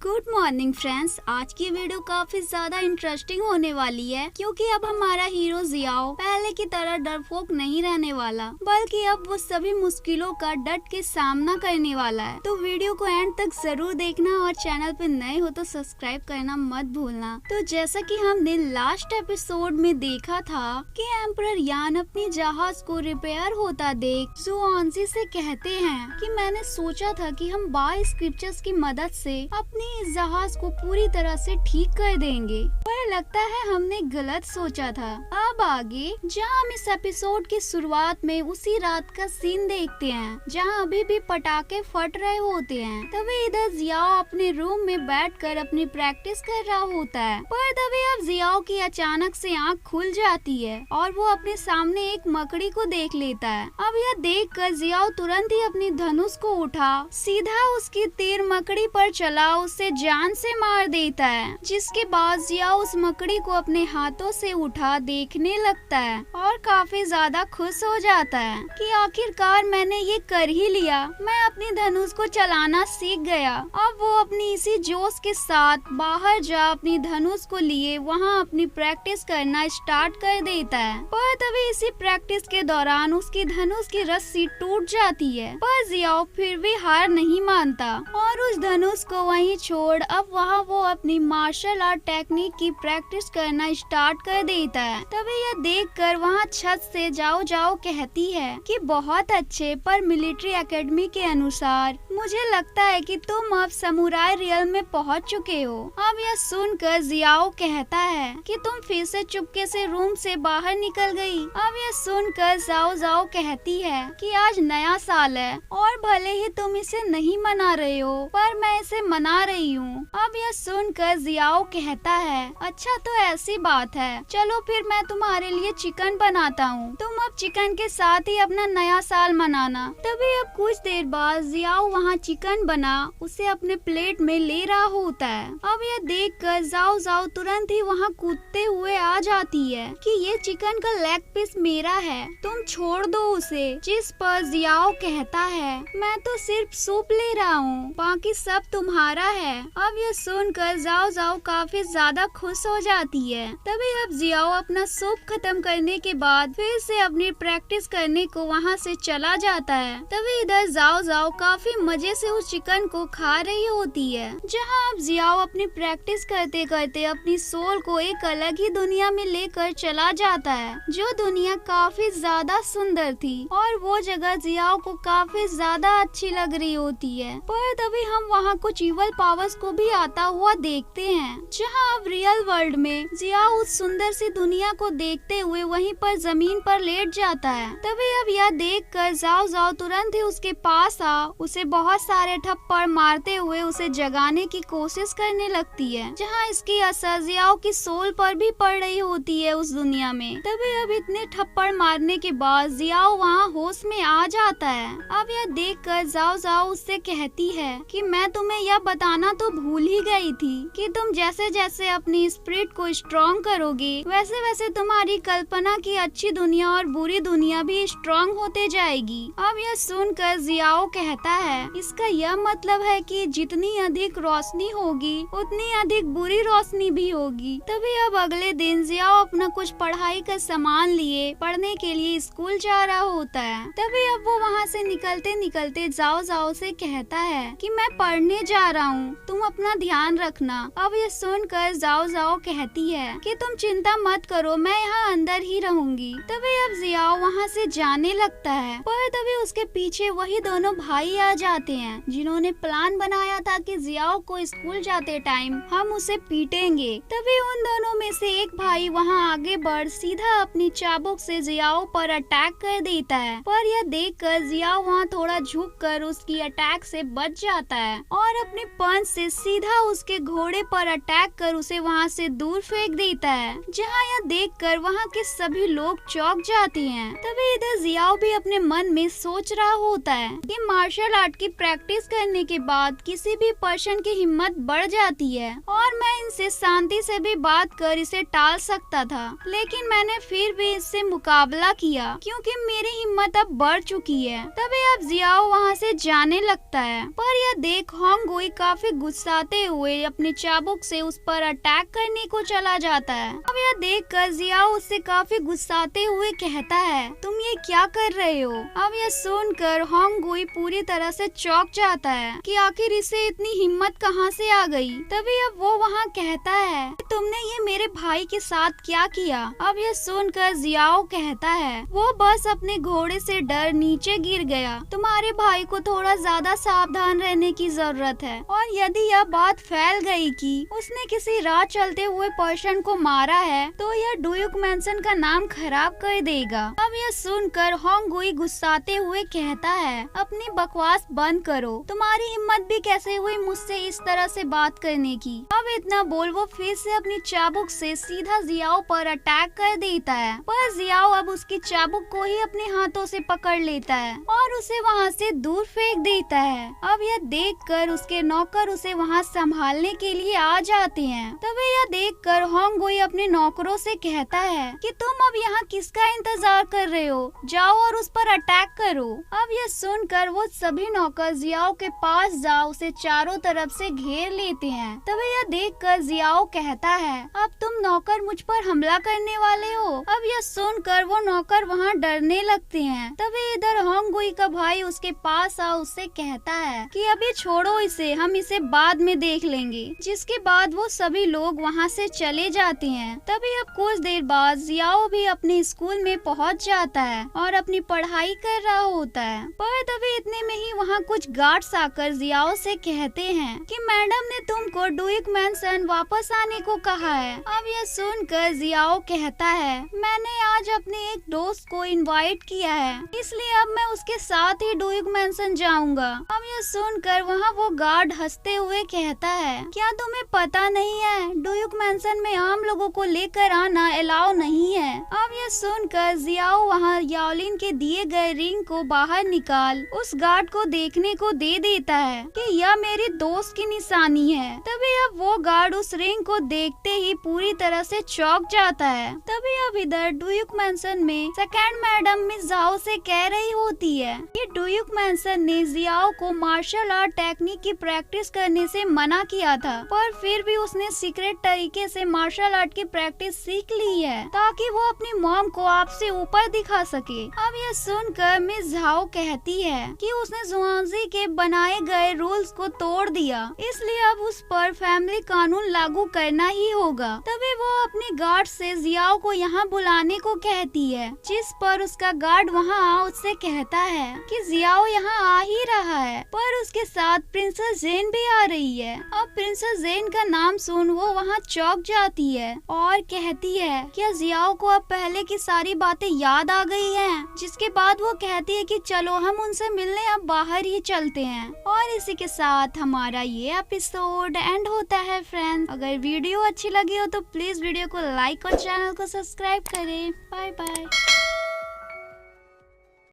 Good morning friends. आज की video काफी ज्यादा इंटरेस्टिंग होने वाली है क्योंकि अब हमारा हीरो जियाओ पहले की तरह डरपोक नहीं रहने वाला, बल्कि अब वो सभी मुश्किलों का डट के सामना करने वाला है। तो वीडियो को एंड तक जरूर देखना और चैनल पे नए हो तो सब्सक्राइब करना मत भूलना। तो जैसा कि हमने लास्ट एपिसोड में देखा था कि एम्परर यान अपनी जहाज को रिपेयर होता देख जुआनजी से कहते हैं कि मैंने सोचा था कि हम बाय स्क्रिप्चर्स की मदद से अपनी इस जहाज को पूरी तरह से ठीक कर देंगे, पर लगता है हमने गलत सोचा था। अब आगे जहां हम इस एपिसोड की शुरुआत में उसी रात का सीन देखते हैं जहां अभी भी पटाखे फट रहे होते हैं। तभी इधर जियाओ अपने रूम में बैठकर अपनी प्रैक्टिस कर रहा होता है, पर तभी अब जियाओ की अचानक से आंख खुल जाती है और वो अपने सामने एक मकड़ी को देख लेता है। अब यह देख कर जियाओ तुरंत ही अपनी धनुष को उठा सीधा उसकी तीर मकड़ी पर चला उसे जान से मार देता है, जिसके बाद जियाओ उस मकड़ी को अपने हाथों से उठा देखने लगता है और काफी ज्यादा खुश हो जाता है कि आखिरकार मैंने ये कर ही लिया, मैं अपनी धनुष को चलाना सीख गया। अब वो अपनी इसी जोश के साथ बाहर जा अपनी धनुष को लिए वहाँ अपनी प्रैक्टिस करना स्टार्ट कर देता है, पर तभी इसी प्रैक्टिस के दौरान उसकी धनुष की रस्सी टूट जाती है, पर जियाओ फिर भी हार नहीं मानता और उस धनुष को वहीं छोड़ अब वहाँ वो अपनी मार्शल आर्ट टेक्निक की प्रैक्टिस करना स्टार्ट कर देता है। तभी यह देखकर वहाँ छत से जाओ जाओ कहती है कि बहुत अच्छे, पर मिलिट्री एकेडमी के अनुसार मुझे लगता है कि तुम अब समुराई रियल में पहुँच चुके हो। अब यह सुनकर जियाओ कहता है कि तुम फिर से चुपके से रूम से बाहर निकल गई। अब यह सुनकर जाओ जाओ कहती है कि आज नया साल है और भले ही तुम इसे नहीं मना रहे हो, पर मैं इसे मना रही हूँ। अब यह सुनकर जियाओ कहता है अच्छा तो ऐसी बात है, चलो फिर मैं तुम्हारे लिए चिकन बनाता हूँ, तुम अब चिकन के साथ ही अपना नया साल मनाना। तभी अब कुछ देर बाद जियाओ वहाँ चिकन बना उसे अपने प्लेट में ले रहा होता है। अब यह देखकर जाओ जाओ तुरंत ही वहाँ कूदते हुए आ जाती है कि ये चिकन का लेग पीस मेरा है, तुम छोड़ दो उसे। जिस पर जियाओ कहता है मैं तो सिर्फ सूप ले रहा हूँ, बाकी सब तुम्हारा है। अब यह सुनकर जाओ जाओ काफी ज्यादा खुश हो जाती है। तभी अब जियाओ अपना सूप खत्म करने के बाद फिर से अपनी प्रैक्टिस करने को वहाँ से चला जाता है। तभी इधर जाओ जाओ काफी मजे से उस चिकन को खा रही होती है, जहाँ अब जियाओ अपनी प्रैक्टिस करते करते अपनी सोल को एक अलग ही दुनिया में लेकर चला जाता है, जो दुनिया काफी ज्यादा सुंदर थी और वो जगह जियाओ को काफी ज्यादा अच्छी लग रही होती है। पर तभी हम वहाँ कुछ इवल पावर्स को भी आता हुआ देखते हैं, जहाँ अब रियल वर्ल्ड में जियाओ उस सुंदर सी दुनिया को देखते हुए वहीं पर जमीन पर लेट जाता है। तभी अब यह देख कर जाओ जाओ तुरंत ही उसके पास आ उसे बहुत सारे थप्पड़ मारते हुए उसे जगाने की कोशिश करने लगती है, जहाँ इसकी असर जियाओ की सोल पर भी पड़ रही होती है उस दुनिया में। तभी अब इतने थप्पड़ मारने के बाद जियाओ वहाँ होश में आ जाता है। अब यह देख कर जाओ जाओ उससे कहती है कि मैं तुम्हें यह बताना तो भूल ही गई थी कि तुम जैसे जैसे अपनी स्पिरिट को स्ट्रॉन्ग करोगे वैसे वैसे तुम्हारी कल्पना की अच्छी दुनिया और बुरी दुनिया भी स्ट्रॉन्ग होते जाएगी। अब यह सुनकर जियाओ कहता है इसका यह मतलब है कि जितनी अधिक रोशनी होगी उतनी अधिक बुरी रोशनी भी होगी। तभी अब अगले दिन जियाओ अपना कुछ पढ़ाई का सामान लिए पढ़ने के लिए स्कूल जा रहा होता है। तभी अब वो वहाँ से निकलते निकलते जाओ जाओ से कहता है कि मैं पढ़ने जा रहा हूँ, तुम अपना ध्यान रखना। अब ये सुनकर जाओ जाओ कहती है कि तुम चिंता मत करो, मैं यहाँ अंदर ही रहूंगी। तभी अब जियाओ वहाँ से जाने लगता है, पर तभी उसके पीछे वही दोनों भाई आ जाते हैं जिन्होंने प्लान बनाया था कि जियाओ को स्कूल जाते टाइम हम उसे पीटेंगे। तभी उन दोनों में से एक भाई वहाँ आगे बढ़ सीधा अपनी चाबुक से जियाओ पर अटैक कर देता है, पर यह देखकर जियाओ वहाँ थोड़ा झुककर उसकी अटैक से बच जाता है और अपने पंच से सीधा उसके घोड़े पर अटैक कर उसे वहाँ उसे दूर फेंक देता है, जहाँ यह देखकर वहाँ के सभी लोग चौंक जाते हैं। तभी इधर जियाओ भी अपने मन में सोच रहा होता है कि मार्शल आर्ट की प्रैक्टिस करने के बाद किसी भी पर्सन की हिम्मत बढ़ जाती है और मैं इनसे शांति से भी बात कर इसे टाल सकता था, लेकिन मैंने फिर भी इससे मुकाबला किया क्योंकि मेरी हिम्मत अब बढ़ चुकी है। तभी अब जियाओ वहाँ से जाने लगता है, पर यह देख होंगुई काफी गुस्साते हुए अपने चाबुक से उस पर अटैक करने को चला जाता है। अब यह देखकर जियाओ उससे काफी गुस्साते हुए कहता है, तुम ये क्या कर रहे हो? अब यह सुनकर होंगुई पूरी तरह से चौंक जाता है कि आखिर इसे इतनी हिम्मत कहाँ से आ गई। तभी अब वो वहाँ कहता है, तुमने ये मेरे भाई के साथ क्या किया? अब यह सुनकर जियाओ कहता है, वो बस अपने घोड़े से डर नीचे गिर गया। तुम्हारे भाई को थोड़ा ज्यादा सावधान रहने की जरूरत है, और यदि यह बात फैल गई कि उसने किसी राह चलते हुए पर्सन को मारा है तो यह डुयुक मैंसन का नाम खराब कर देगा। अब यह सुनकर होंगुई गुस्साते हुए कहता है, अपनी बकवास बंद करो, तुम्हारी हिम्मत भी कैसे हुई मुझसे इस तरह से बात करने की? अब इतना बोल वो फिर से अपनी चाबुक से सीधा जियाओ पर अटैक कर देता है, पर जियाओ अब उसकी चाबुक को ही अपने हाथों से पकड़ लेता है और उसे वहाँ से दूर फेंक देता है। अब यह देखकर उसके नौकर उसे वहाँ संभालने के लिए आ जाते हैं। तभी यह देखकर होंगुई अपने नौकरों से कहता है कि तुम अब यहाँ किसका इंतजार कर रहे हो, जाओ और उस पर अटैक करो। अब यह सुनकर वो सभी नौकर जियाओ के पास जा उसे चारों तरफ से घेर लेते हैं। तभी यह देखकर जियाओ कहता है, अब तुम नौकर मुझ पर हमला करने वाले हो? अब यह सुनकर वो नौकर वहाँ डरने लगते हैं। तभी इधर होंगुई का भाई उसके पास आ उससे कहता है कि अभी छोड़ो इसे, हम इसे बाद में देख लेंगे। जिसके बाद वो सभी लोग वहाँ से चले जाते हैं। तभी अब कुछ देर बाद जियाओ भी अपने स्कूल में पहुँच जाता है और अपनी पढ़ाई कर रहा होता है, पर तभी इतने में ही वहाँ कुछ गार्ड्स आकर जियाओ से कहते हैं कि मैडम ने तुमको डुयुक मैंसन वापस आने को कहा है। अब यह सुनकर जियाओ कहता है, मैंने आज अपने एक दोस्त को इनवाइट किया है, इसलिए अब मैं उसके साथ ही डुयुक मैंसन जाऊंगा। अब यह सुनकर वहाँ वो गार्ड हंसते हुए कहता है, क्या तुम्हें पता नहीं है डुयुक मैंसन में आम लोगों को लेकर आना अलाउ नहीं है? अब यह सुनकर जियाओ वहाँ याओलिन के दिए गए रिंग को बाहर निकाल उस गार्ड को देखने को दे देता है कि यह मेरी दोस्त की निशानी है। तभी अब वो गार्ड उस रिंग को देखते ही पूरी तरह से चौंक जाता है। तभी अब इधर डुयुक मैंसन में सेकंड मैडम मिस जाओ से कह रही होती है कि डुयुक मैंसन ने जियाओ को मार्शल आर्ट टेक्निक की प्रैक्टिस करने से मना किया था, पर फिर भी उसने सीक्रेट तरीके से मार्शल आर्ट की प्रैक्टिस सीख ली है ताकि वो अपनी मॉम को आपसे ऊपर दिखा सके। अब यह सुनकर मिस झाओ कहती है कि उसने जुआंजी के बनाए गए रूल्स को तोड़ दिया, इसलिए अब उस पर फैमिली कानून लागू करना ही होगा। तभी वो अपने गार्ड से जियाओ को यहाँ बुलाने को कहती है, जिस पर उसका गार्ड वहाँ आ उससे कहता है कि जियाओ यहाँ आ ही रहा है, पर उसके साथ प्रिंसेस जेन भी आ रही है। अब प्रिंसेस जेन का नाम सुन वो वहाँ चौंक जाती है और कहती है, क्या जियाओ को अब पहले की सारी बातें याद आ गई हैं? जिसके बाद वो कहती है कि चलो हम उनसे मिलने अब बाहर ही चलते हैं। और इसी के साथ हमारा ये एपिसोड एंड होता है फ्रेंड्स। अगर वीडियो अच्छी लगी हो तो प्लीज वीडियो को लाइक और चैनल को सब्सक्राइब करें। Bye bye.